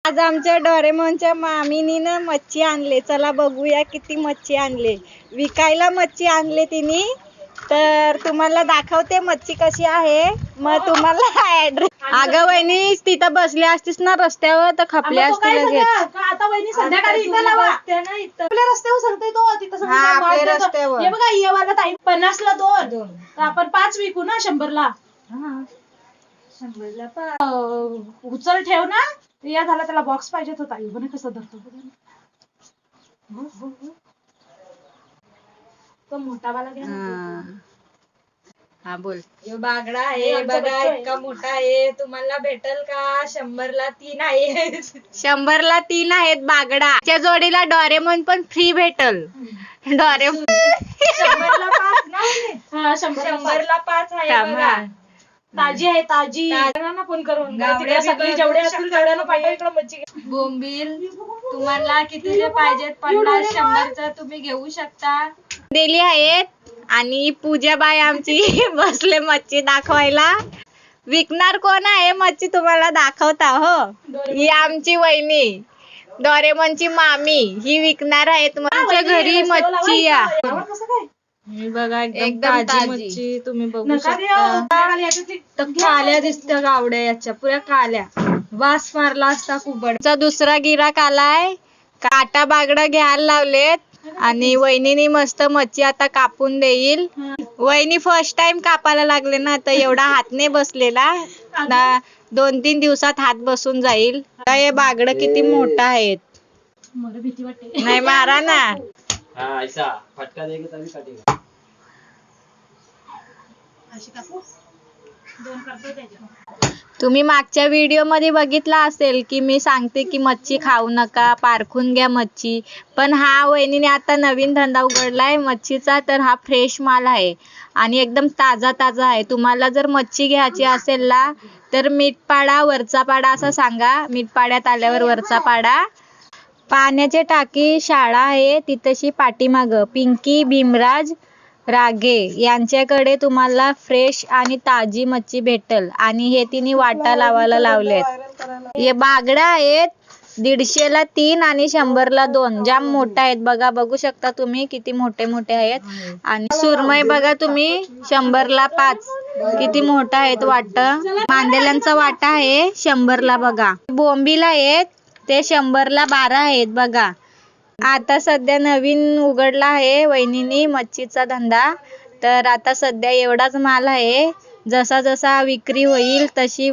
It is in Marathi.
आज आमच्या डोरेमोनच्या मामीनी ना मच्छी आणले. चला बघूया किती मच्छी आणले. विकायला मच्छी आणले तिने. तर तुम्हाला दाखवते मच्छी कशी आहे. मग तुम्हाला ऍड्रेस. अगं वहिनी तिथं बसली असतीस ना रस्त्यावर तर खपली असती लगेच. आता वहिनी संध्याकाळी इथं लावा आपल्या रस्त्यावर सांगतोय तो तिथं रस्त्यावर हे बघा ये वाला ताई 50 ला 2 तर आपण 5 विकू ना 100 ला. 100 ला 5 उचल ठेव ना. या झाला त्याला बॉक्स पाहिजे होता. बघ कसं धरतो तो मोठा वाला घ्या. हा बोल. यो बागडा आहे बघा इतका मोठा आहे. तुम्हाला भेटल का? 100 ला 3 आहे. 100 ला 3 आहेत बागडा. त्या जोडीला डोरेमोन पण फ्री भेटल. डोरेमोन 100 ला 5 ना. हा 100 ला 5 आहे बघा. ताजी आहे ताजी. फोन करून सगळी जेवढे असतील तेवढ्यानं पाठवा इकडे मच्छी. बोंबील तुम्हाला कितीचे पाहिजेत? 50 100चा तुम्ही घेऊ शकता. दिली आहेत. आणि पूजाबाई आमची बसले मच्छी दाखवायला. विकणार कोण आहे मच्छी तुम्हाला दाखवता हो. ही आमची वहिनी डोरेमोनची मामी ही विकणार आहे. तुमच्या घरी मच्छी या. मी बघा एकदम ताजी मच्छी तुम्ही बघू शकता. काल्या दिसत्या गावड्या याच्या पुऱ्या काल्या. वास मारला असता कुबडचा. दुसरा गिराक आलाय. काटा बागडा घ्यायला लावलेत. आणि वहिनीनी मस्त मच्छी आता कापून देईल. वहिनी फर्स्ट टाइम कापायला लागले ना तर एवढा हात नाही बसलेला. 2-3 दिवसात हात बसून जाईल. हे बागड किती मोठा आहेत. मला भीती वाटते. नाही मारा ना. फटका देगा तभी कटेगा. अशी कापू 2 करतो त्याच्या. तुम्ही मागच्या व्हिडिओ मध्ये बघितला असेल की मी सांगते की मच्छी खाऊ नका, पारखून घ्या मच्छी. पण हा वहिनीने आता नवीन धंदा उघडलाय मच्छीचा. तर हा फ्रेश माल आहे आणि एकदम ताजा ताजा आहे. तुम्हाला जर मच्छी घ्यायची असेल ना तर मीठपाडा वरचा पाडा असं सांगा. मीठपाड्यात आल्यावर वरचा पाडा. पाण्याचे टाकी शाळा आहे तिथशी पाठीमाग. पिंकी भीमराज रागे यांच्याकडे तुम्हाला फ्रेश आणि ताजी मच्छी भेटल. आणि हे तिने वाटा लावायला लावलेत. हे बागडा आहेत 150 ला 3 आणि 100 ला 2. जाम मोठा आहेत बघा. बघू शकता तुम्ही किती मोठे मोठे आहेत. आणि सुरमई बघा तुम्ही 100 ला 5 किती मोठा आहेत वाट. मांदेल्यांचा वाटा आहे 100 ला बघा. बोंबीला आहेत ते 100 ला 12 आहेत बघा. आता सध्या नवीन उघडला आहे वहिनीनी मच्छीचा धंदा. तर आता सध्या एवढाच माल आहे. जसा जसा विक्री होईल तशी